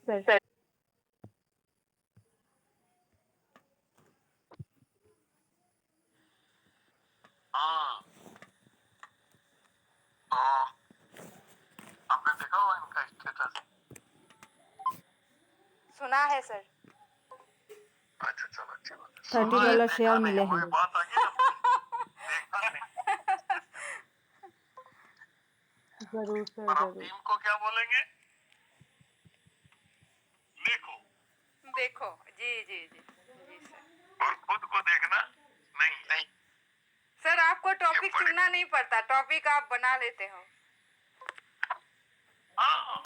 Sir. हाँ, तो आपने देखा होगा इनका स्टेटस? सुना है सर। अच्छा चलो अच्छी बात है। $30 शेयर मिले हैं। वही बात आ गई ना, देखा नहीं। जरूर सर, और आप जरूर। टीम को क्या बोलेंगे? देखो देखो, जी जी जी जी सर। और खुद को देखना नहीं। सर आपको टॉपिक चुनना नहीं पड़ता, टॉपिक आप बना लेते हो। हाँ,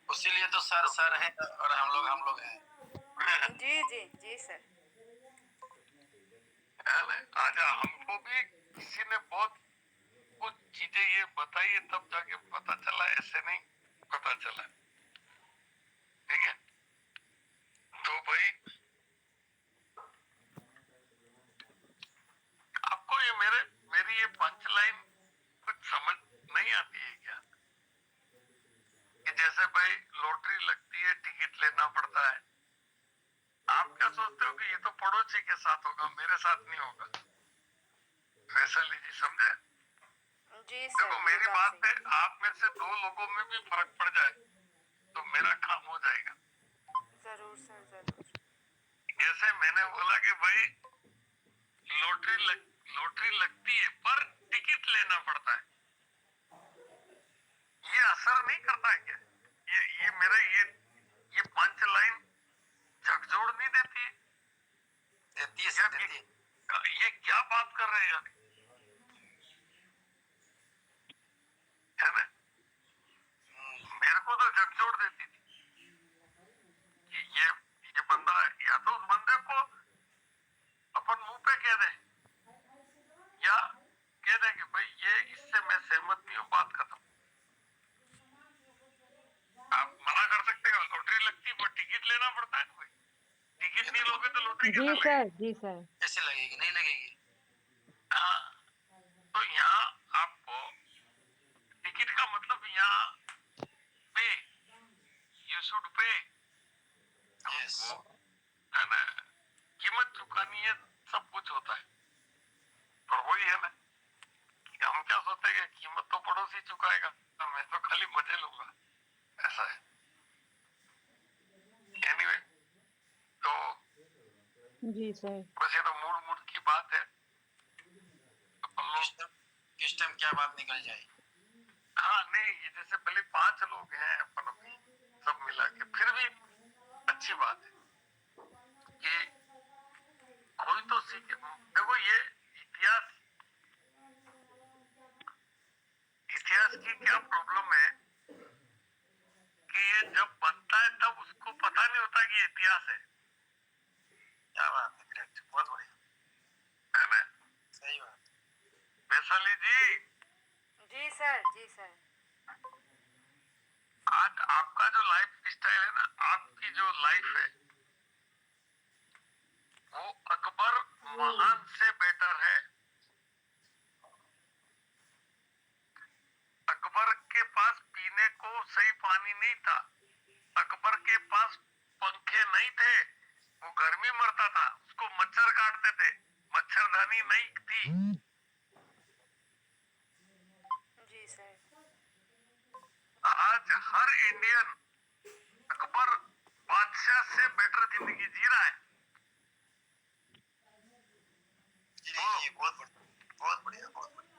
उसीलिए तो सर है और हम लोग हैं। जी जी जी सर। आजा, हमको भी किसी ने बहुत कुछ चीजें ये बताई है, तब जाके पता चला, ऐसे नहीं पता चला। ठीक है, तो भाई आपको ये मेरी ये पंच लाइन कुछ समझ नहीं आती है क्या? कि जैसे भाई लॉटरी लगती है, टिकट लेना पड़ता है। आप क्या सोचते हो कि ये तो पड़ोसी के साथ होगा, मेरे साथ नहीं होगा? वैशाली जी समझे? जी सर। देखो मेरी बात पे आप में से 2 लोगों में भी फर्क पड़ जाए तो मेरा काम हो जाएगा। जरूर सर, जरूर। जैसे मैंने बोला कि भाई लॉटरी लगती है पर टिकट लेना पड़ता है, ये असर नहीं करता है क्या? ये मेरा ये पंच लाइन झकझोर नहीं देती है? देती है। ये क्या बात कर रहे हैं अभी, है ना? मेरे को तो झकझोर देती थी कि ये बंदा, या तो उस बंदे को अपन मुंह पे कह दे, या कह दे कि भाई ये इससे मैं सहमत नहीं हूँ, बात खत्म। आप मना कर सकते हो, लॉटरी लगती है पर टिकट लेना पड़ता है। कोई टिकट नहीं लोगे तो लॉटरी जी कैसे सर, लगेगी? जी सर। कैसे लगेगी? नहीं लगेगी। हाँ, तो यहाँ आपको टिकट का मतलब यहाँ पे, यू शुड पे, है ना? कीमत चुकानी है, सब कुछ होता है। पर वही है ना कि हम क्या सोचते हैं कि कीमत तो पड़ोसी चुकाएगा, तो मैं तो खाली मजे लूंगा, ऐसा है। एनीवे, तो जी सर। बस ये तो मूड की बात है। किस टाइम क्या बात निकल जाए। हाँ नहीं, ये जैसे पहले 5 लोग हैं अपन अभी सब मिला के, फिर भी अच्छी बात है कि कोई तो सीखे। देखो ये इतिहास की क्या प्रॉब्लम है कि ये जब बनता है तब उसको पता नहीं होता कि ये इतिहास है। क्या बात है, ग्रेट, बहुत बढ़िया, है ना? सही बात। वैशाली जी। जी सर, जी सर। आज आपका जो लाइफ स्टाइल है ना, आपकी जो लाइफ है वो अकबर महान से बेटर है। अकबर के पास पीने को सही पानी नहीं था, अकबर के पास पंखे नहीं थे, वो गर्मी मरता था, उसको मच्छर काटते थे, मच्छरदानी नहीं थी। जी सर। आज हर इंडियन अकबर बादशाह से बेटर जिंदगी जी रहा है। जी, बहुत बढ़िया, बहुत बढ़िया।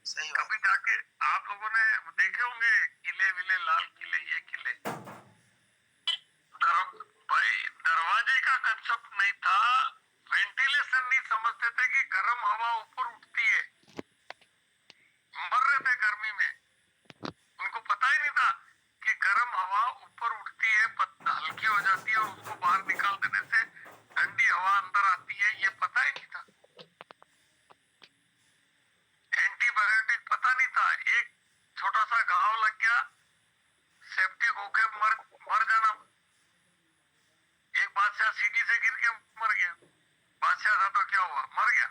सही बात। कभी जाके आप लोगों ने देखे होंगे किले विले, लाल किले, ये किले, भाई दरवाजे का कंसेप्ट नहीं था, वेंटिलेशन नहीं समझते थे कि गर्म हवा ऊपर उठती है, मर रहे थे गर्मी में, उनको पता ही नहीं था कि गर्म हवा ऊपर उठती है, हल्की हो जाती है और उसको बाहर निकाल देने से ठंडी हवा अंदर आती है, ये पता ही नहीं था। एंटीबायोटिक पता नहीं था, एक छोटा सा घाव लग गया, सेप्टिक होके मर जाना। एक बादशाह सीढ़ी से गिर के मर गया, बादशाह था तो क्या हुआ, मर गया।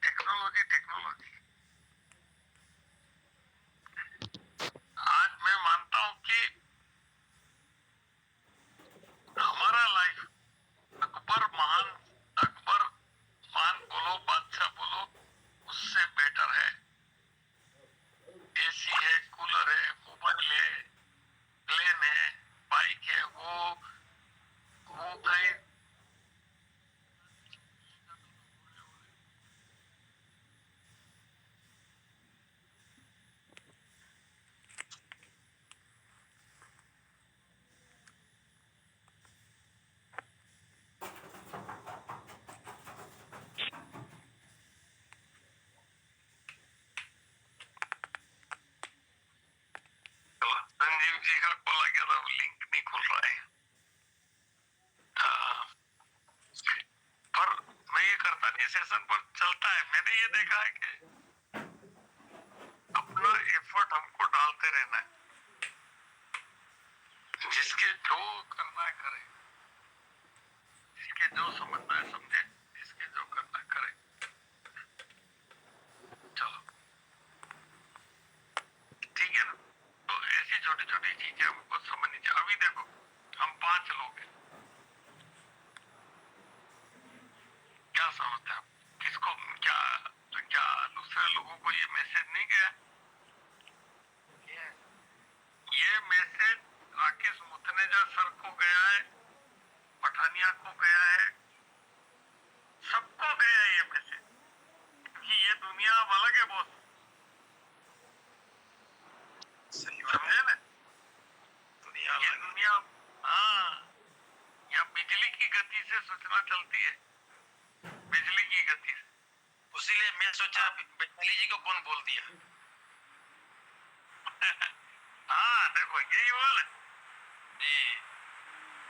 Technology technology. लेना है, जिसके जो करना है करे, जिसके जो समझना है समझे, जिसके जो करना है करे। चलो ठीक है ना। तो ऐसी छोटी छोटी चीजें हमको समझनी चाहिए। अभी देखो हम 5 लोग हैं, क्या समझते हैं आप? किसको क्या क्या दूसरे लोगों को ये मैसेज नहीं गया? ये मैसेज राकेश मुथनेजा सर को गया है, पठानिया को गया है, सबको गया है ये मैसेज कि ये दुनिया अब अलग है बॉस। समझे ना? ये दुनिया, हाँ, या बिजली की गति से सूचना चलती है, बिजली की गति से। उसीलिए मैं सोचा वैशाली जी को कौन बोल दिया। हाँ देखो यही बोल जी,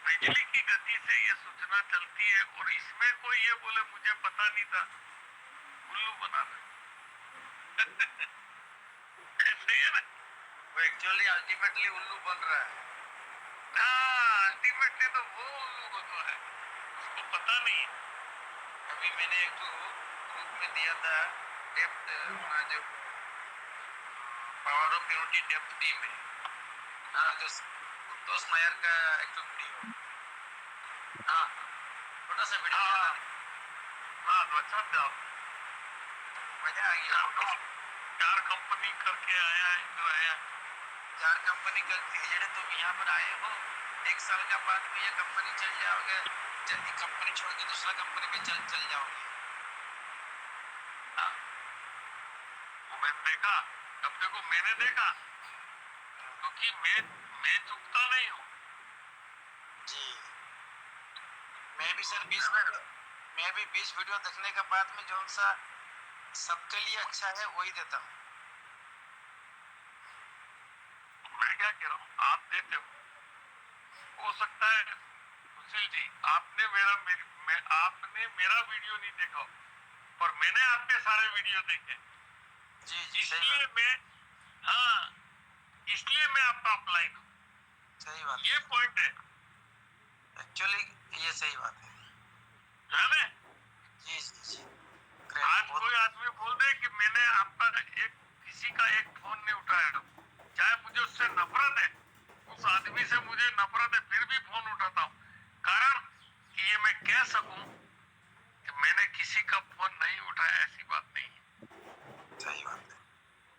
बिजली की गति से ये सूचना चलती है। और इसमें कोई ये बोले मुझे पता नहीं था, उल्लू बना रहा है। सही है ना? वो एक्चुअली अल्टीमेटली उल्लू बन रहा है। हाँ अल्टीमेटली तो वो उल्लू बना है, उसको पता नहीं। अभी मैंने एक तो ग्रुप में दिया था डेप्थ, जो power of unity depth team है, हाँ, जो संतोष नायर का एक तो वीडियो, हाँ, छोटा सा वीडियो था। हाँ तो अच्छा था, मजा आ गया। 4 कंपनी करके आया है जो आया। 4 कंपनी करती है, जेडे तुम यहाँ पर आए हो, 1 साल का बाद में ये कंपनी चल जाओगे, जल्दी कंपनी छोड़ के दूसरा कंपनी में चल जाओगे। हाँ वो मैंने देखा, अब देखो मैंने देखा क्योंकि मैं चुकता नहीं हूँ जी। मैं भी सर 20 वीडियो देखने के बाद में जो सा सबके लिए अच्छा है वही देता हूँ। मैं क्या कह रहा हूँ, आप देते हो सकता है सुशील जी आपने मेरा वीडियो नहीं देखा, पर मैंने आपके सारे वीडियो देखे। जी जी सही इसलिए बात, मैं, हाँ इसलिए मैं आपका अपलाइन हूँ। सही बात, ये पॉइंट है एक्चुअली ये सही बात है। ना? जी जी जी। आज कोई आदमी बोल दे कि मैंने आपका किसी का एक फोन नहीं उठाया, चाहे मुझे उससे नफरत है, उस आदमी से मुझे नफरत है, फिर भी फोन उठाता हूँ, कारण कि ये मैं कह सकूं कि मैंने किसी का फोन नहीं उठाया, ऐसी बात नहीं है। सही बात है।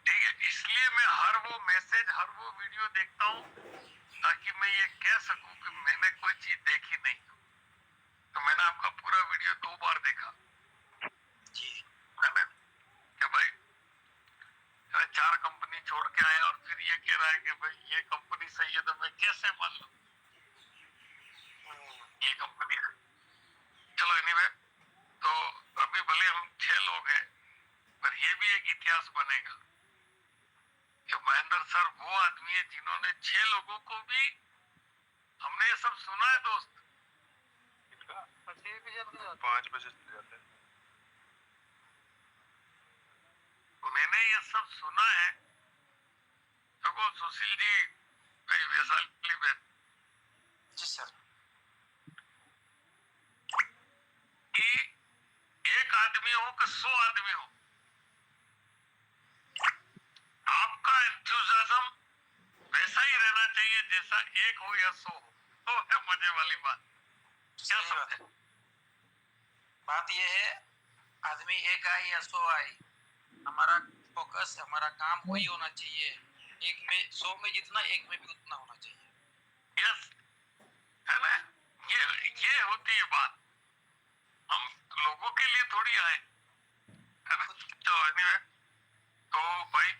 ठीक है, इसलिए मैं हर वो मैसेज, हर वो वीडियो देखता हूँ ताकि मैं ये कह सकूं कि मैंने कोई चीज देखी नहीं। तो मैंने आपका पूरा वीडियो 2 बार देखा जी, है ना, कि भाई 4 कंपनी छोड़ के आया और फिर ये कह रहा है कि भाई ये कंपनी सही है, तो मैं कैसे मान लूं ये कंपनी है। चलो एनीवे, तो अभी भले हम 6 लोग हैं, पर ये भी एक इतिहास बनेगा कि महेंद्र सर वो आदमी है जिन्होंने 6 लोगों को भी, हमने ये सब सुना है दोस्त, 5 बजे चले जाते हैं। मैंने ये सब सुना है। देखो सुशील जी, भाई वैशाली बहन, जी सर, कि एक आदमी हो कि 100 आदमी हो, आपका एंथुसियाज्म वैसा ही रहना चाहिए जैसा एक हो या 100 हो, तो है मजे वाली बात। क्या सही बात समझे? है। बात ये है, आदमी एक आए या 100 आए, हमारा फोकस, हमारा काम वही होना चाहिए। एक में 100 में जितना, एक में भी उतना होना चाहिए। यस, है ना? ये होती है बात, हम लोगों के लिए थोड़ी आए, है ना? तो anyway, तो भाई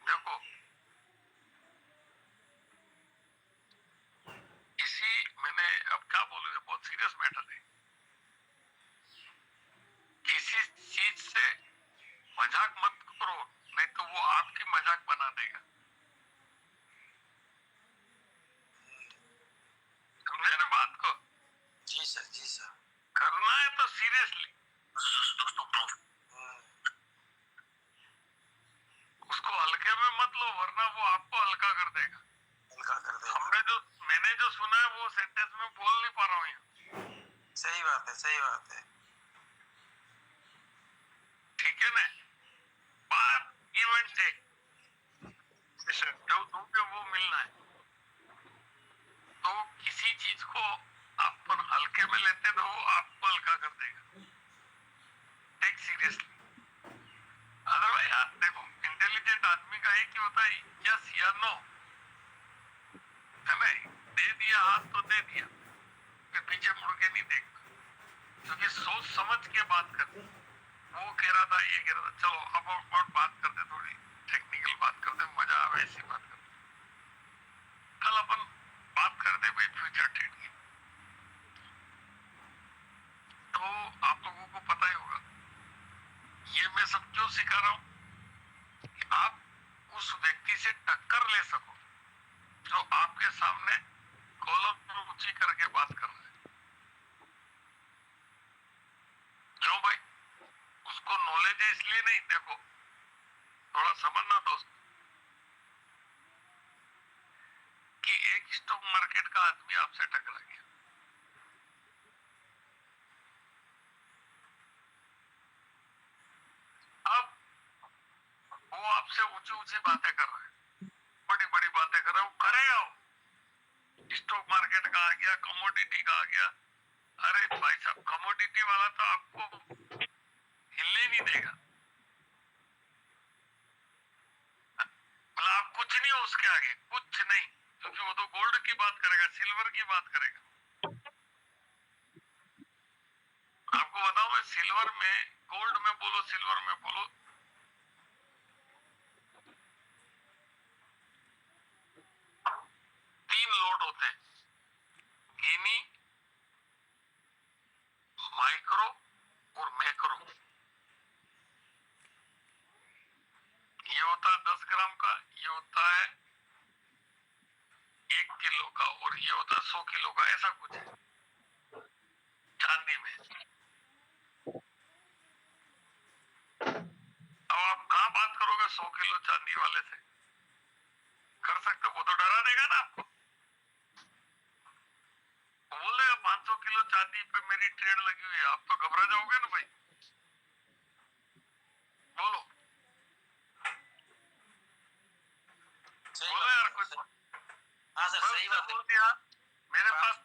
देखो, इसी मैंने अब क्या बोलूं, बहुत सीरियस मैटर है। किसी चीज से मजाक मत करो, नहीं तो वो आपकी मजाक बना देगा। समझे ना बात को? जी सर, जी सर। करना है तो सीरियसली। रहा था, ये गिरा था। चलो अब और बात करते, थोड़ी टेक्निकल बात करते, मजा आवे ऐसी बात करते। कल अपन बात करते भाई फ्यूचर ट्रेड की। तो आप लोगों को पता ही होगा, ये मैं सब क्यों सिखा रहा हूं कि आप उस व्यक्ति से टक्कर ले सको जो आपके सामने कॉलम ऊंची करके बात कर रहा है। क्यों भाई? उसको नॉलेज है इसलिए नहीं। देखो थोड़ा समझना दोस्त, कि एक स्टॉक मार्केट का आदमी आपसे टकरा गया, अब वो आपसे ऊंची ऊंची बातें कर रहा है, बड़ी बड़ी बातें कर रहा है, वो करेगा। वो स्टॉक मार्केट का आ गया, कमोडिटी का आ गया। अरे भाई साहब, कमोडिटी वाला तो आपको हिलने नहीं देगा। मतलब आप कुछ नहीं हो उसके आगे, कुछ नहीं, क्योंकि वो तो गोल्ड की बात करेगा, सिल्वर की बात करेगा। आपको बताऊं मैं, सिल्वर में, गोल्ड में बोलो, सिल्वर में बोलो, तीन लोट होते हैं, गिनी, माइक्रो और मैक्रो। ये होता है 10 ग्राम का, ये होता है 1 किलो का, और ये होता है 100 किलो का। ऐसा कुछ है चांदी में। अब आप कहाँ बात करोगे 100 किलो चांदी वाले से? कर सकते, वो तो डरा देगा ना आपको। वो बोल देगा 500 किलो चांदी पे मेरी ट्रेड लगी हुई है, आप तो घबरा जाओगे ना भाई। बोलो बोलो यार कुछ। हाँ सर, सही बात है। बोल दिया मेरे पास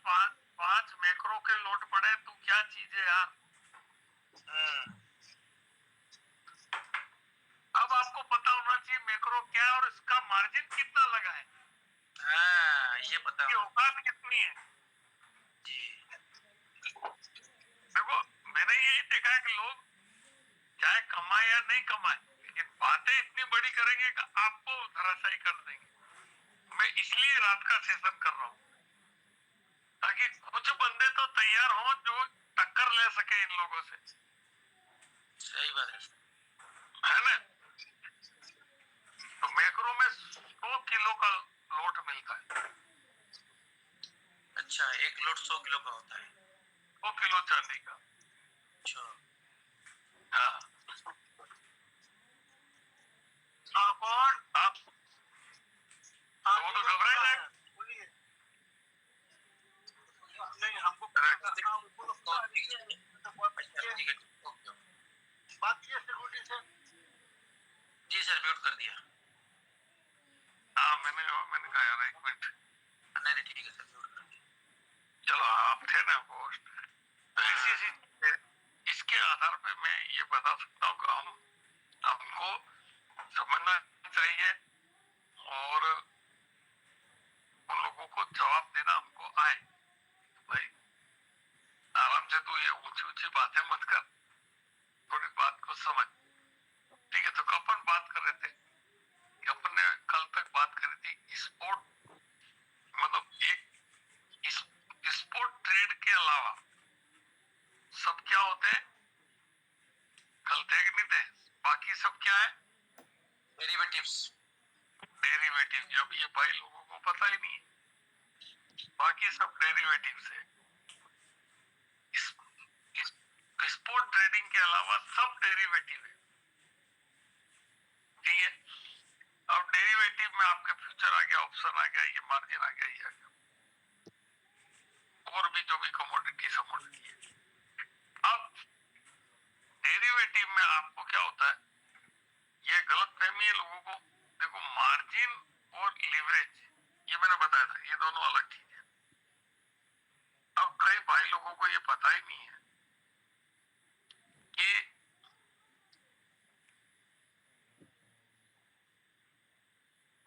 पांच मैक्रो के लोट पड़े, तू क्या चीज है यार। अब आपको पता होना चाहिए मैक्रो क्या है और इसका मार्जिन कितना लगा है। हाँ, ये पता इसकी औकात कितनी है। देखो मैंने यही देखा है कि लोग चाहे कमाए या नहीं कमाए, लेकिन बातें इतनी बड़ी करेंगे कि आपको धराशायी कर देंगे। मैं इसलिए रात का सेशन कर रहा हूँ, ताकि कुछ बंदे तो तैयार हों जो टक्कर ले सके इन लोगों से। सही बात है ना? तो मैक्रो में 100 किलो का लोट मिलता है। अच्छा, एक लोट 100 किलो का होता है। 100 किलो चांदी का। अच्छा, हाँ। कौन आप? वो तो घबरा जाएगा। नहीं हमको बात किया सिक्योरिटी से। जी सर, म्यूट कर दिया। हाँ मैंने कहा यार 1 मिनट। नहीं नहीं, ठीक है सर, म्यूट कर दिया। चलो आप थे ना पोस्ट, तो ऐसी इसके आधार पे मैं ये बता सकता हूँ कि हमको समझना चाहिए और उन लोगों को जवाब देना हमको आए। भाई आराम से तू ये ऊंची ऊंची बातें मत कर, थोड़ी बात को समझ। ठीक है, तो अपन बात कर रहे थे कि अपन ने कल तक बात करी थी स्पोर्ट, मतलब एक स्पोर्ट ट्रेड के अलावा सब क्या होते हैं, कल थे कि नहीं थे? बाकी सब क्या है? डेरिवेटिव्स। डेरिवेटिव। जब ये भाई लोगों को पता ही नहीं है, बाकी सब डेरिवेटिव्स है। स्पोर्ट ट्रेडिंग के अलावा सब डेरिवेटिव है। ठीक है, अब डेरिवेटिव में आपके फ्यूचर आ गया, ऑप्शन आ गया, ये मार्जिन आ गया, ये आ गया, और भी जो भी कमोडिटी समोडिटी है। अब डेरिवेटिव में आपको क्या होता है, ये गलत फहमी है लोगों को। देखो मार्जिन और लिवरेज, ये मैंने बताया था, ये दोनों अलग चीज है। अब कई भाई लोगों को ये पता ही नहीं है कि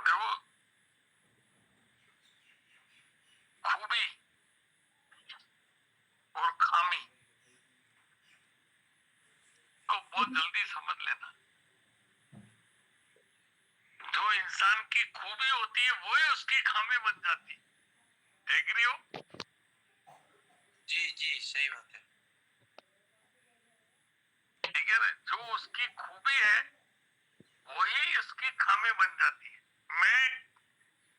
देखो खूबी और खामी को बहुत जल्दी समझ लेना। जो इंसान की खूबी होती है वो ही उसकी खामी बन जाती है। एग्री हो? जी जी सही बात है। ठीक है ना? जो उसकी खूबी है वही उसकी खामी बन जाती है। मैं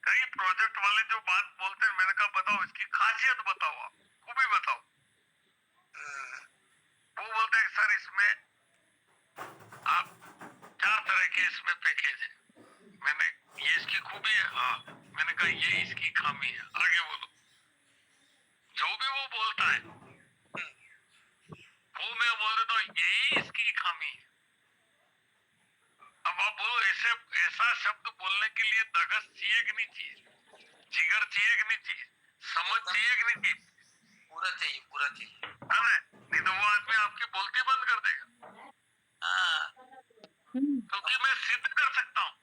कई प्रोजेक्ट वाले जो बात बोलते हैं, मैंने कहा बताओ इसकी खासियत बताओ, आप खूबी बताओ। वो बोलते हैं सर इसमें आप 4 तरह के इसमें पैकेज है। मैंने ये इसकी खूबी है, हाँ। मैंने कहा ये इसकी खामी है, आगे बोलो। जो भी वो बोलता है वो मैं बोल देता हूँ यही इसकी खामी है। अब आप बोलो ऐसे ऐसा शब्द बोलने के लिए धगस चाहिए कि नहीं चाहिए, जिगर चाहिए कि नहीं चाहिए, समझ चाहिए कि नहीं चाहिए? पूरा चाहिए, पूरा चाहिए। है ना? नहीं तो वो आदमी आपकी बोलती बंद कर देगा। हाँ क्योंकि मैं सिद्ध कर सकता हूँ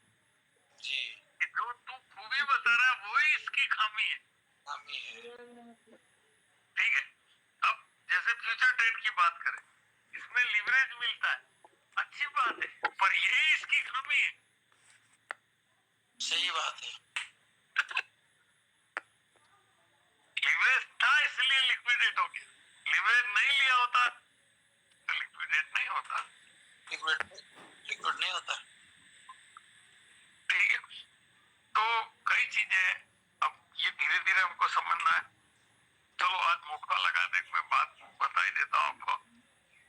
जी कि जो तू खूबी बता रहा है वही इसकी खामी है। खामी है। ठीक है? अब जैसे फ्यूचर ट्रेड की बात करें, इसमें लिवरेज मिलता है, अच्छी बात है, पर यही इसकी खामी है। सही बात है। लिवरेज था इसलिए लिक्विडेट हो गया। लिवरेज नहीं लिया होता तो लिक्विडेट नहीं होता। लिक्विड लिक्विड नहीं होता। ठीक है? तो कई चीजें अब ये धीरे धीरे हमको समझना है। चलो आज मौका लगा दे, मैं बात बता ही देता हूँ आपको।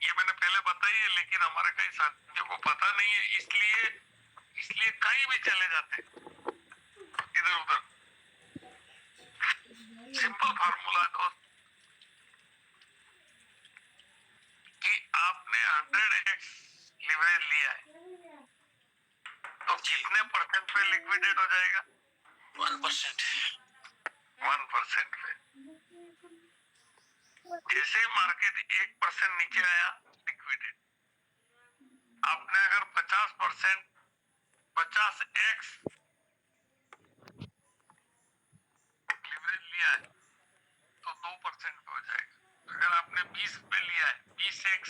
ये मैंने पहले बताई है लेकिन हमारे कई साथियों को पता नहीं है, इसलिए कहीं भी चले जाते हैं इधर उधर। सिंपल फार्मूला दोस्त कि आपने 100x लिवरेज लिया है तो कितने परसेंट पे लिक्विडेट हो जाएगा? 1%। 1% पे। जैसे ही मार्केट 1% नीचे आया लिक्विडेट। आपने अगर 50% 50x लिवरेज लिया है तो 2% पे हो जाएगा। अगर आपने 20 पे लिया है 20x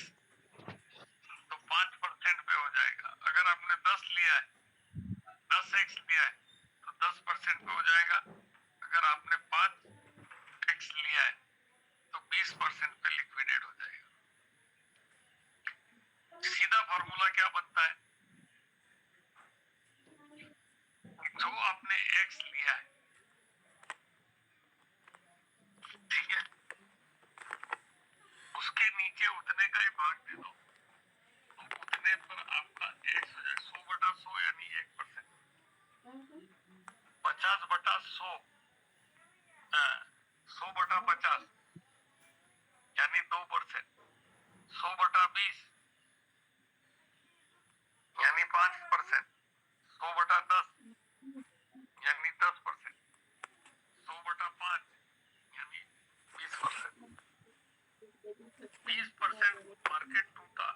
तो 5% पे हो जाएगा। अगर आपने 10 लिया है 10x लिया है तो 10% पे हो जाएगा। अगर आपने 5x लिया है तो 20% पे लिक्विडेट हो जाएगा। सीधा फॉर्मूला क्या बनता है? जो आपने x लिया है, ठीक है, उसके नीचे उतने का ही भाग दे दो तो उतने पर आपका x हो जाए 100/100 यानी 1%। 50/100 100/50 यानी 2%। 100/20 यानी 5%। 100/10 यानी 10%। 100/5 यानी 20%। 20% मार्केट टूटा,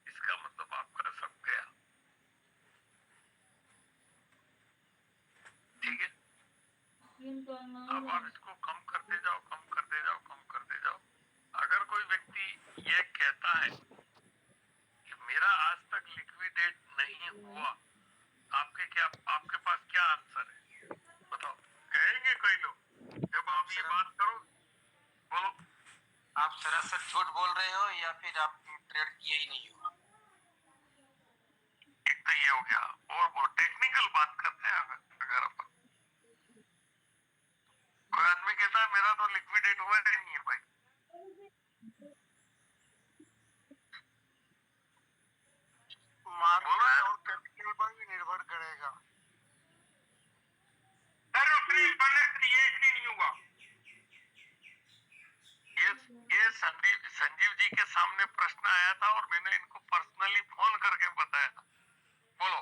इसका मतलब आपका सब गया। ठीक है? अब आप इसको कम करते जाओ, कम करते जाओ, कम करते जाओ। अगर कोई व्यक्ति ये कहता है कि मेरा आज तक लिक्विडेट नहीं हुआ, आपके पास क्या आंसर है? बताओ। कहेंगे कई लोग जब आप ये बात करो, बोलो। आप सरासर झूठ बोल रहे हो या फिर आप ट्रेड किए ही नहीं हो। एक तो ये हो गया, और वो टेक्निकल बात करते हैं। अगर अपन कोई आदमी कहता है मेरा तो लिक्विडेट हुआ नहीं है भाई, मार्केट और कैपिटल पर भी निर्भर करेगा। सर उसने इम्पैक्ट दिया इसलिए नहीं हुआ। ये संजीव जी के सामने प्रश्न आया था और मैंने इनको पर्सनली फोन करके बताया था। बोलो।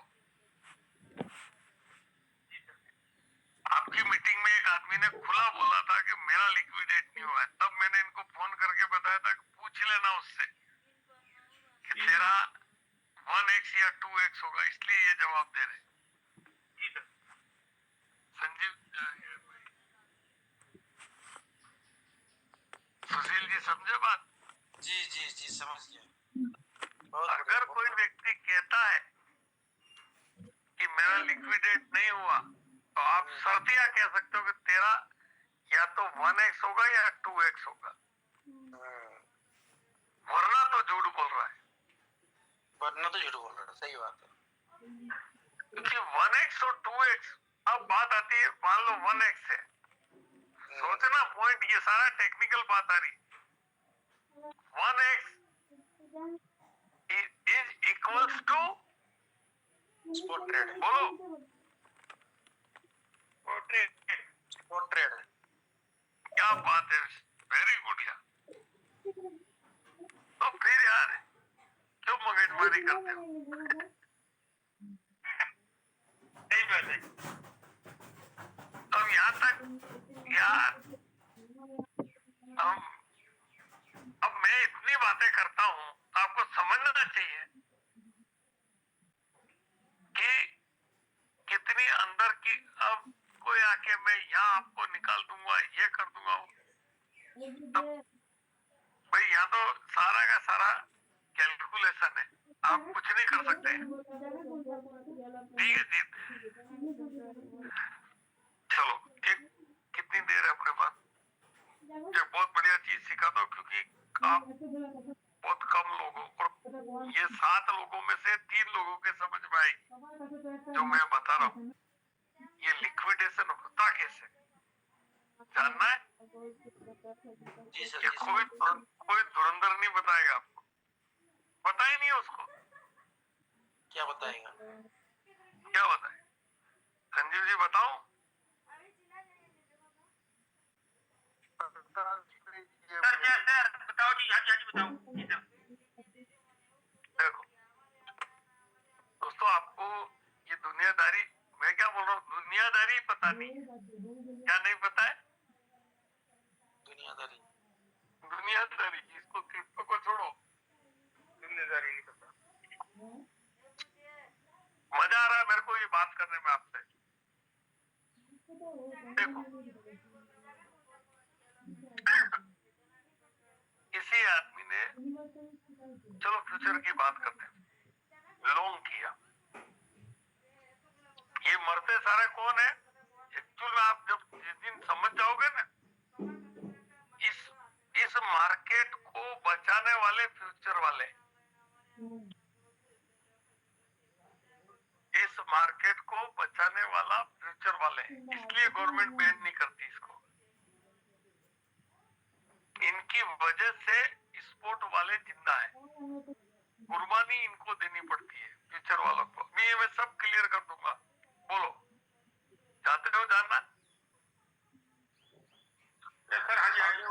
आपकी मीटिंग में एक आदमी ने खुला बोला था कि मेरा लिक्विडेट नहीं हुआ है, तब मैंने इनको फोन करके बताया था कि पूछ लेना उससे कि तेरा 1x या 2x होगा, इसलिए ये जवाब दे रहे। संजीव सुशील जी समझे बात? जी जी जी समझ गया। बहुत अगर बढ़िया, कोई व्यक्ति कहता है कि मेरा लिक्विडेट नहीं हुआ तो आप शर्तिया कह सकते हो कि तेरा या तो 1x होगा या 2x होगा, वरना तो झूठ बोल रहा है। वरना तो झूठ बोल रहा है, सही बात है। क्योंकि 1x और 2x, अब बात आती है, मान लो 1x है, सोचना पॉइंट, ये सारा टेक्निकल बात आ रही। 1x is equals to spot trade, बोलो, ट्रेड। Spot trade. क्या बात है, वेरी गुड यार। तो फिर यार क्यों मगजमारी करते हो? नहीं बैठे। अब यहाँ तक यार, अब मैं इतनी बातें करता हूँ तो आपको समझना चाहिए कि कितनी अंदर की। अब कोई आके मैं यहाँ आपको निकाल दूंगा, ये कर दूंगा, भाई यहाँ तो सारा का सारा कैलकुलेशन है, आप कुछ नहीं कर सकते। ठीक है जी, चलो एक कितनी देर है अपने पास? ये बहुत बढ़िया चीज सिखा दो, क्योंकि आप बहुत कम लोगों, और ये 7 लोगों में से 3 लोगों के समझ में आई जो मैं बता रहा हूँ। ये लिक्विडेशन होता कैसे, जानना है? जी सर, ये जी सर। कोई धुरंधर नहीं बताएगा आपको, पता ही नहीं है उसको। क्या बताएगा? क्या बताए? संजीव जी बताओ। सर बताओ जी, हाँ जी बताओ। देखो दोस्तों, आपको ये दुनियादारी, मैं क्या बोल रहा हूँ, दुनियादारी पता नहीं है। क्या नहीं पता है? दुनियादारी। दुनियादारी, इसको क्रिप्टो को छोड़ो, दुनियादारी नहीं पता। मजा आ रहा है मेरे को ये बात करने में आपसे। देखो किसी आदमी ने, चलो फ्यूचर की बात करते हैं, लॉन्ग किया। ये मरते सारे कौन है? एक्चुअल में आप जब जिस दिन समझ जाओगे ना, इस मार्केट को बचाने वाले फ्यूचर वाले, इस मार्केट को बचाने वाला फ्यूचर वाले, इसलिए गवर्नमेंट बैन नहीं करती इसको। इनकी वजह से स्पोर्ट वाले जिंदा है, कुर्बानी इनको देनी पड़ती है फ्यूचर वालों को। मैं सब क्लियर कर दूंगा, बोलो चाहते हो जानना? सर हाँ जी, हाँ जी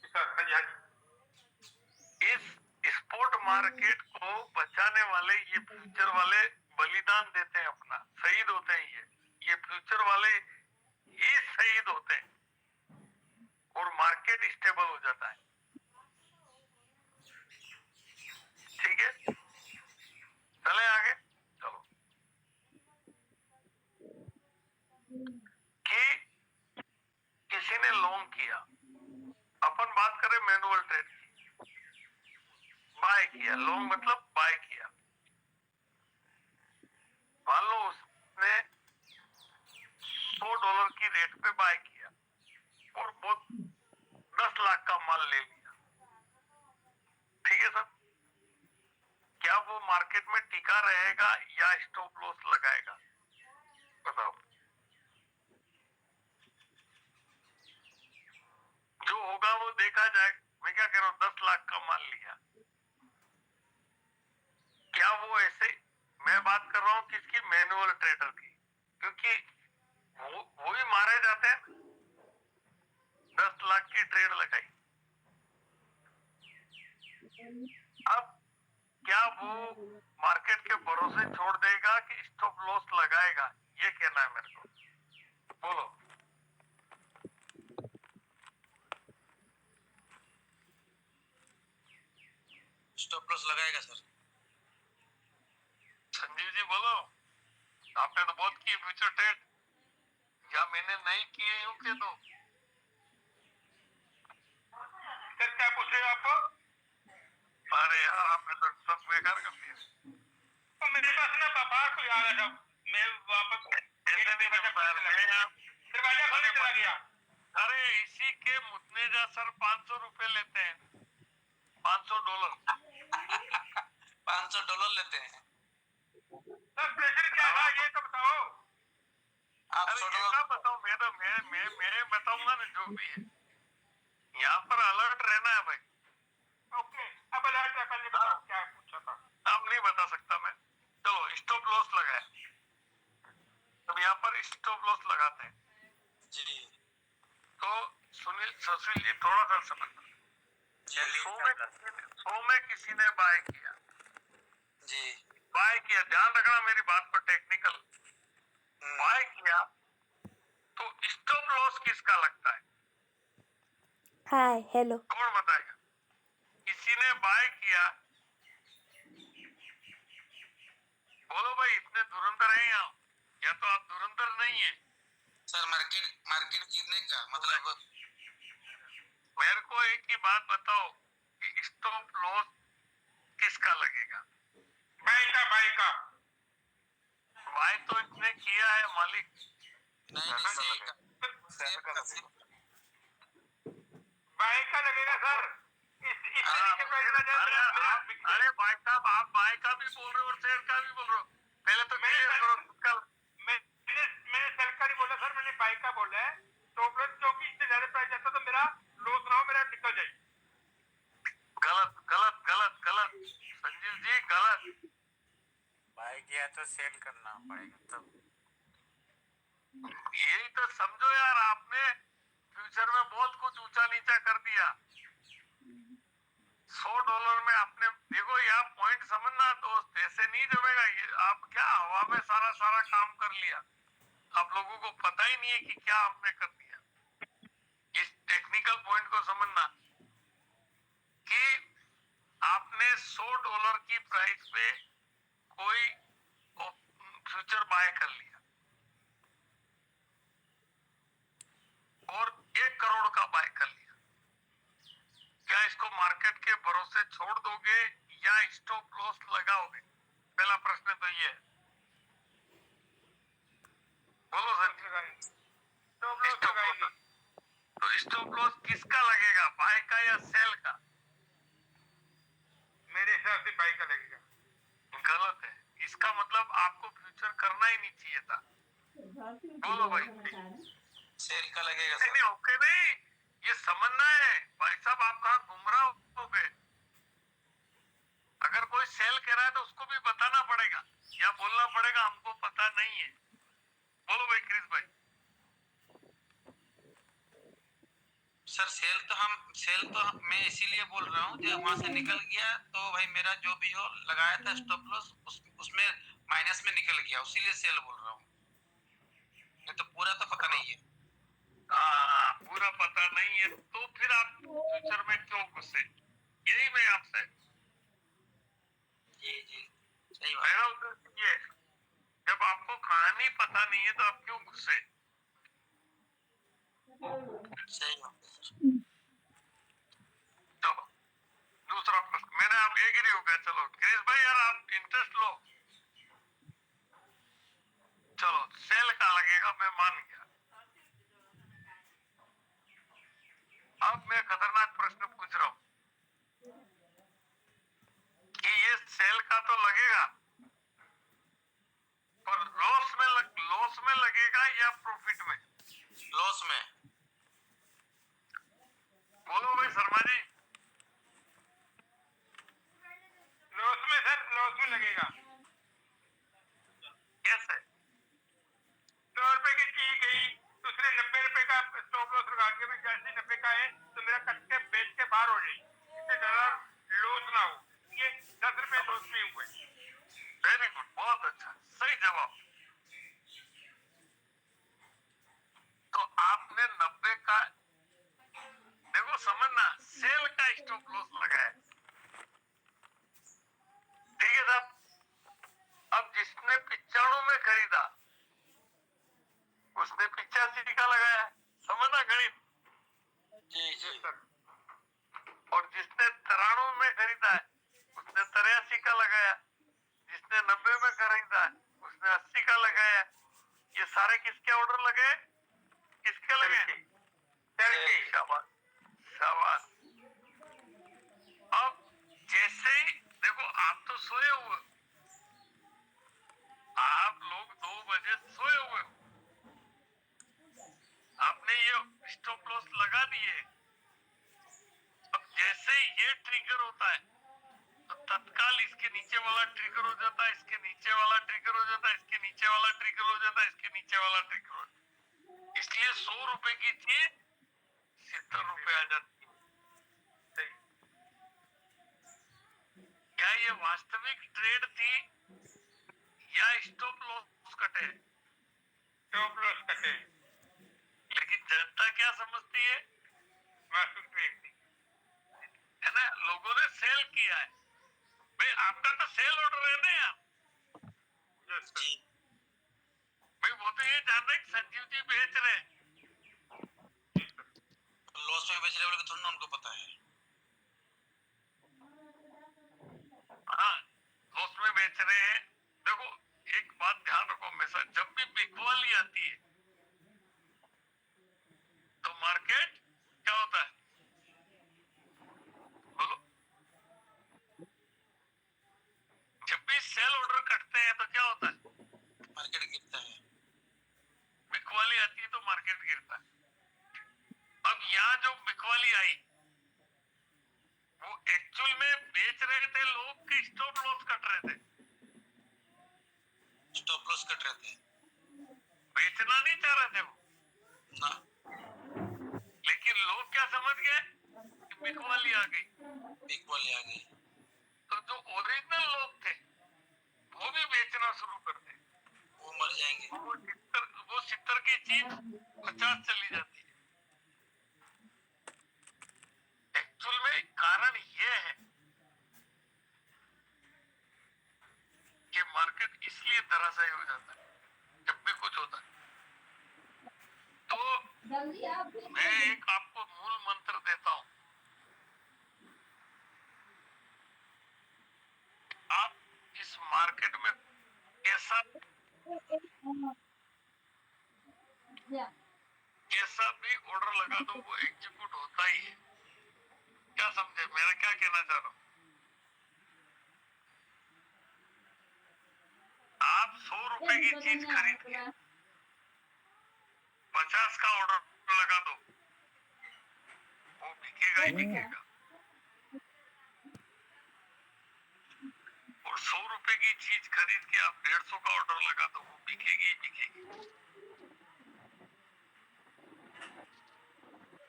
सर, हाँ जी, हाँ जी। इस स्पोर्ट मार्केट को बचाने वाले ये फ्यूचर वाले बलिदान देते हैं अपना, शहीद होते हैं। ये फ्यूचर वाले ही शहीद होते हैं और मार्केट स्टेबल हो जाता है। ठीक है, चले आगे। चलो, कि किसी ने लॉन्ग किया, अपन बात करें मैनुअल ट्रेड की, बाय किया, लॉन्ग मतलब बाय किया। मान लो उसने $100 की रेट पे बाय किया और बहुत 10 लाख का माल ले लिया। ठीक है सर, क्या वो मार्केट में टिका रहेगा या स्टॉप लॉस लगाएगा? बताओ। जो होगा वो देखा जाए। मैं क्या कह रहा हूँ, 10 लाख का माल लिया, क्या वो ऐसे, मैं बात कर रहा हूँ किसकी, मैनुअल ट्रेडर की, क्योंकि वो ही मारे जाते हैं। 10 लाख की ट्रेड लगाई, अब क्या वो मार्केट के भरोसे छोड़ देगा कि स्टॉप लॉस लगाएगा? ये कहना है मेरे को, बोलो। स्टॉप लॉस लगाएगा सर। संजीव जी बोलो, आपने तो बहुत किए फ्यूचर ट्रेड, या मैंने नहीं किए यूं कह दो। सर क्या पूछ रहे हो आपको? अरे यार आपने तो सब बेकार कर दिया। और मेरे पास ना बाहर कोई आ रहा था, मैं वापस ऐसे नहीं बनता यार, मैं यहाँ दरवाजा खोलने चला गया। अरे इसी के मुतनेजा सर 500 रुपए लेते हैं, $500। $500 लेते हैं। सर प्रेशर क्या था ये तो बताओ। आप अरे 100 ये क्या बताऊं, मैं बताऊंगा ना जो भी है, यहाँ पर अलर्ट रहना है भाई। ओके अब अलर्ट है, पहले बताओ क्या पूछा था। अब नहीं बता सकता मैं। चलो स्टॉप लॉस लगाए, अब यहाँ पर स्टॉप लॉस लगाते हैं। जी तो सुशील जी थोड़ा सा समझना, 100 में किसी ने बाय किया, जी ध्यान रखना मेरी बात पर, टेक्निकल बाय किया तो स्टॉप लॉस किसका लगता है? हाय हेलो कौन बताएगा? किसी ने बाय किया, बोलो भाई, इतने धुरंधर हैं यहाँ, या तो आप धुरंधर नहीं है। सर, मार्केट जीतने का मतलब मेरे को एक ही बात बताओ कि स्टॉप लॉस किसका लगेगा? बाई का बाय तो इसने किया है मालिक। नहीं बाई का लगेगा सर। इस तरीके पे अरे भाई साहब, आप बाय का भी बोल रहे हो और शेयर का भी बोल रहे हो, पहले तो क्लियर करो किसका। मैंने सेल का नहीं बोला सर, मैंने बाई का बोला है। तो प्लस क्योंकि इससे ज्यादा प्राइस जाता तो मेरा लॉस ना हो, मेरा निकल जाए। गलत गलत गलत गलत संजीव जी, गलत। बाय किया तो सेल करना पड़ेगा तब। यही तो समझो यार, आपने फ्यूचर में बहुत कुछ ऊंचा नीचा कर दिया। $100 में आपने, देखो यहाँ पॉइंट समझना दोस्त, ऐसे नहीं जमेगा ये। आप क्या हवा में सारा काम कर लिया, आप लोगों को पता ही नहीं है कि क्या आपने कर दिया। इस टेक्निकल पॉइंट को समझना कि आपने $100 की प्राइस पे कोई फ्यूचर बाय कर लिया और 1 करोड़ का बाय कर लिया, क्या इसको मार्केट के भरोसे छोड़ दोगे या स्टॉप लॉस लगाओगे? पहला प्रश्न तो ये है, बोलो सर। तो स्टॉप लॉस किसका लगेगा, बाय का या सेल का? मेरे हिसाब से बाई का लगेगा। गलत है, इसका मतलब आपको फ्यूचर करना ही नहीं चाहिए था। बोलो भाई। सेल का लगेगा नहीं सर। नहीं, ओके नहीं, ये समझना है भाई साहब, आप कहाँ गुमराह हो गए। अगर कोई सेल कह रहा है तो उसको भी बताना पड़ेगा या बोलना पड़ेगा हमको पता नहीं है। बोलो भाई क्रिस भाई। सर सेल तो मैं इसीलिए बोल रहा हूँ, जब वहां से निकल गया तो भाई मेरा जो भी हो लगाया था स्टॉप लॉस उसमें माइनस में निकल गया, उसीलिए सेल बोल रहा हूँ। नहीं तो पूरा तो पता नहीं है। पूरा पता नहीं है तो फिर आप फ्यूचर में क्यों घुसे, यही मैं आपसे। जी सही बात। मेरा उद्देश्य ये है, जब आपको कहानी पता नहीं है तो आप क्यों घुसे? सही बात। चलो दूसरा प्रश्न, मैंने आप एग्री हो गया। चलो क्रिस भाई यार, आप इंटरेस्ट लो। चलो सेल का लगेगा, मैं मान गया। अब मैं खतरनाक प्रश्न पूछ रहा हूँ कि ये सेल का तो लगेगा, पर लॉस में लगेगा या प्रॉफिट में? लॉस में। बोलो भाई शर्मा जी। लॉस में सर, लॉस में लगेगा। कैसे? 100 रुपए की चीज गई, दूसरे 90 रुपए का स्टॉप लॉस लगा के मैं जैसे 90 का है तो मेरा कट के बेच के बाहर हो जाए, इससे ज्यादा लॉस ना हो। ये 10 रुपए लॉस में हुए। वेरी गुड, बहुत अच्छा, सही जवाब। तो आपने 90 का, देखो समझना, सेल का स्टॉप लॉस लगाया, ठीक है साहब। अब जिसने 95 में खरीदा उसने 85 का लगाया, समझना गणित। जी और जिसने 93 में खरीदा है जिसने 90 में खरीदा उसने 80 का लगाया। ये सारे किसके ऑर्डर लगे? किसके लगे? शाबाश शाबाश। अब जैसे ही देखो, आप तो सोए हुए, आप लोग 2 बजे सोए हुए हो, आपने ये स्टॉप लॉस लगा दिए। अब जैसे ही ये ट्रिगर होता है तो तत्काल इसके नीचे वाला ट्रिगर हो जाता है, इसके नीचे वाला ट्रिगर हो जाता है, इसके नीचे वाला ट्रिगर हो जाता है, इसके नीचे वाला ट्रिगर हो जाता है। इसलिए 100 रुपए की चीज 70 रुपए आ जाती है। क्या ये वास्तविक ट्रेड थी या स्टॉप लॉस कटे? स्टॉप लॉस कटे। लेकिन जनता क्या समझती है? वास्तविक ट्रेड थी, है ना? लोगों ने सेल किया है। भाई आपका तो सेल ऑर्डर है ना यार। जी भाई वो तो ये जान रहे संजीव जी बेच रहे हैं। लॉस में बेच रहे वाले को थोड़ा ना उनको पता है। हाँ, लॉस में बेच रहे हैं। देखो एक बात ध्यान रखो, हमेशा जब भी बिकवाली आती है तो मार्केट क्या होता है? बोलो। जब भी सेल ऑर्डर कटते हैं तो क्या होता है? मार्केट गिरता है। बिकवाली आती है तो मार्केट गिरता है। अब यहाँ जो बिकवाली आई वो एक्चुअल में बेच रहे थे लोग कि स्टॉप लॉस कट रहे थे? स्टॉप लॉस कट रहे थे, बेचना नहीं चाह रहे थे वो, ना लेकिन लोग क्या समझ गए कि बिकवाली आ गई। बिग वाली आ गई। तो जो ओरिजिनल लोग थे वो भी बेचना शुरू कर दे। वो मर जाएंगे। वो 70 की चीज 50 चली जाती है। एक्चुअल में कारण ये है कि मार्केट इसलिए धराशायी हो जाता है जब भी कुछ होता है। तो मैं एक आपको मूल मंत्र देता हूं, आप इस मार्केट में कैसा कैसा भी ऑर्डर लगा दो वो एग्जीक्यूट होता ही है। क्या समझे मेरा क्या कहना चाह रहा हूं? आप 100 रुपए की चीज खरीद के 50 का ऑर्डर लगा दो, वो बिकेगा ही बिकेगा। और 100 रुपए की चीज खरीद के आप 150 का ऑर्डर लगा दो, वो बिकेगी ही बिकेगी।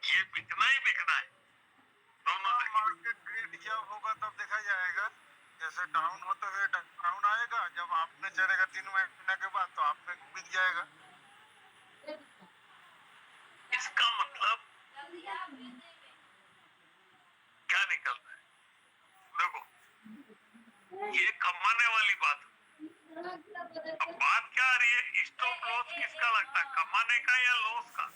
ये बिकना ही बिकना है दोनों से। मार्केट ग्रेड जब होगा तब देखा जाएगा। जैसे डाउन होते हुए डाउन आएगा, जब आपने चढ़ेगा 3 महीने के बाद तो आपने बिक जाएगा। इसका मतलब क्या निकलता है? देखो ये कमाने वाली बात है। अब बात क्या आ रही है? स्टॉप लॉस किसका लगता है, कमाने का या लॉस का?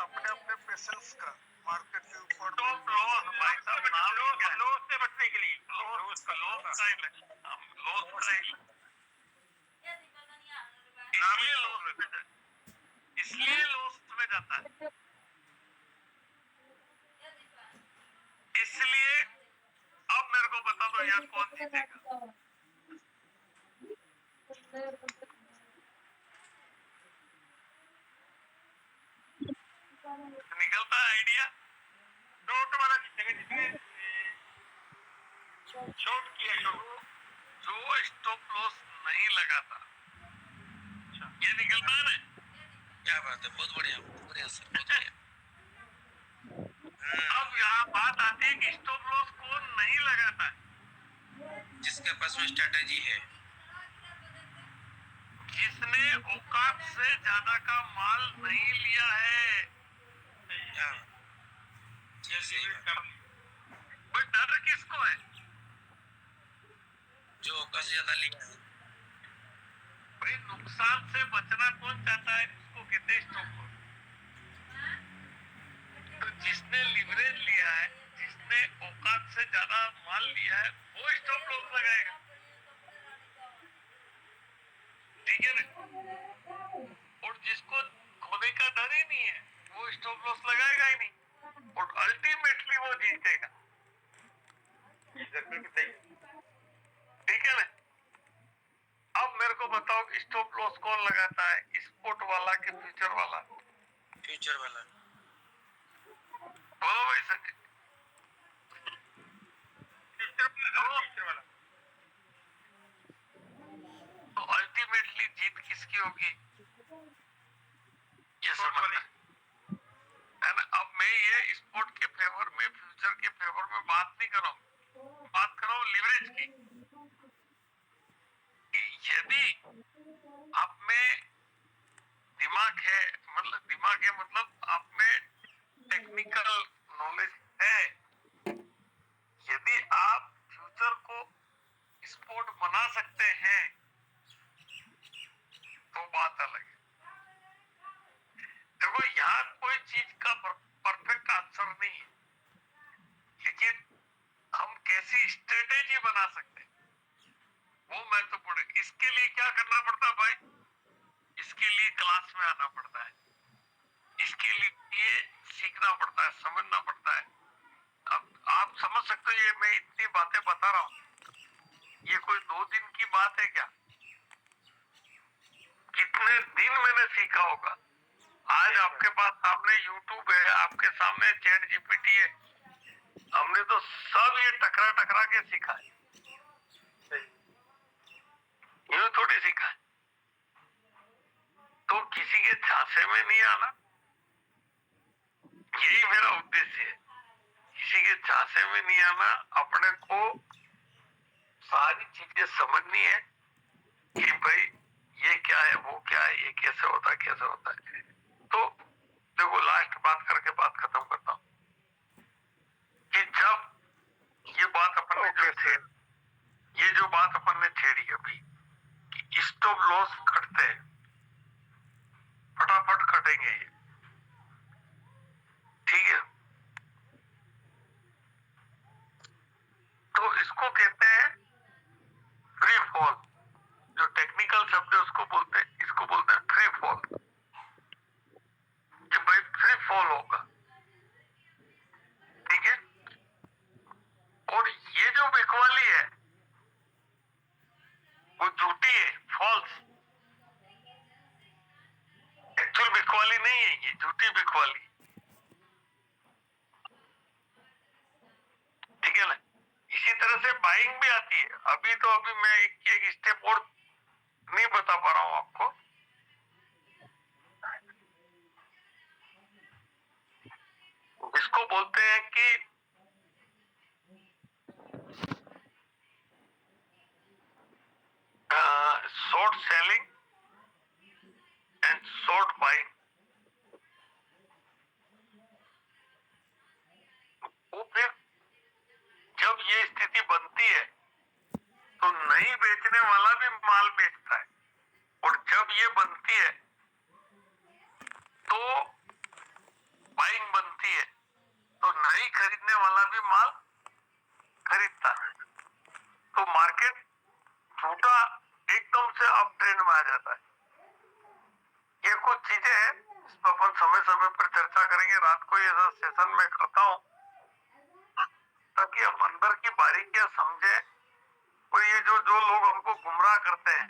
अपने अपने पेशेंस का, मार्केट के ऊपर। स्टॉप लॉस भाई साहब नाम ही क्या है? लॉस से बचने के लिए। लॉस का ही इसलिए लॉस में जाता है। इसलिए अब मेरे को बता दो यार कौन जीतेगा? निकलता है आइडिया। शॉर्ट वाला जीतेगा, जिसने शॉर्ट किया। जो स्टॉप लॉस नहीं लगाता ये निकलता है ना। क्या बात है, बहुत बढ़िया सर, बहुत बढ़िया। अब यहाँ बात आती है कि स्टॉप लॉस कौन नहीं लगाता है? जिसके पास में स्ट्रेटेजी है, जिसने औकात से ज्यादा का माल नहीं लिया है। क्या सही बात। भाई डर किसको है? जो औकात से ज्यादा लिया है। भाई नुकसान से बचना कौन चाहता है? उसको कहते हैं स्टॉप लॉस। तो जिसने लिवरेज लिया है, जिसने जिसने औकात से ज्यादा माल लिया है वो स्टॉप लॉस लगाएगा, ठीक है ना। और जिसको खोने का डर ही नहीं है वो स्टॉप लॉस लगाएगा ही नहीं और अल्टीमेटली वो जीतेगा, ठीक है ना। अब मेरे को बताओ स्टॉप लॉस कौन लगाता है, स्पॉट वाला कि फ्यूचर वाला? फ्यूचर वाला। बोलो भाई संजय। टीचर वाला तो अल्टीमेटली जीत किसकी होगी ये समझ है ना। अब मैं ये स्पोर्ट के फेवर में फ्यूचर के फेवर में बात नहीं कर रहा हूँ, बात कर रहा हूँ लिवरेज की। यदि आप में दिमाग है, मतलब आप में टेक्निकल नॉलेज है, यदि आप फ्यूचर को स्पोर्ट बना सकते हैं तो बात अलग है। देखो यहाँ कोई चीज का परफेक्ट आंसर नहीं है, लेकिन हम कैसी स्ट्रेटेजी बना सकते हैं वो महत्वपूर्ण है। इसके लिए क्या करना पड़ता है भाई? इसके लिए क्लास में आना पड़ता है, इसके लिए सीखना पड़ता है, समझना पड़ता है। अब आप समझ सकते हो ये मैं इतनी बातें बता रहा हूँ, ये कोई 2 दिन की बात है क्या? कितने दिन मैंने सीखा होगा। आज आपके पास सामने YouTube है, आपके सामने चैट जीपीटी है, हमने तो सब ये टकरा टकरा के सीखा है, यूं थोड़ी सीखा है। तो किसी के झांसे में नहीं आना, यही मेरा उद्देश्य है। किसी के झांसे में नहीं आना, अपने को सारी चीजें समझनी है कि भाई ये क्या है, वो क्या है, ये कैसे होता है, कैसे होता है। तो देखो लास्ट बात करके बात खत्म करता हूँ कि जब ये बात अपन ने ये जो बात अपन ने छेड़ी अभी कि स्टॉप लॉस कटते हैं, फटाफट कटेंगे ये, ठीक है। तो इसको कहते हैं फ्री फॉल, जो टेक्निकल शब्द है उसको बोलते हैं, इसको बोलते हैं फ्री फॉल, कि भाई फ्री फॉल होगा, ठीक है। और ये जो बिकवाली है वो झूठी है, फॉल्स। एक्चुअल बिकवाली नहीं है ये, झूठी बिकवाली, ठीक है ना। इसी तरह से बाइंग भी आती है। अभी मैं एक स्टेप और नहीं बता पा रहा हूं आपको। इसको बोलते हैं कि short selling and short buying. वो फिर जब ये स्थिति बनती है तो नहीं बेचने वाला भी माल बेचता है, और जब ये बनती है तो बाइंग बनती है तो नहीं खरीदने वाला भी माल खरीदता है। तो मार्केट झूठा एकदम से अप ट्रेंड में आ जाता है। ये कुछ चीजें हैं इस पर अपन समय समय पर चर्चा करेंगे। रात को ये सेशन में करता हूँ ताकि हम अंदर की बारीकियां समझे। और ये जो लोग हमको गुमराह करते हैं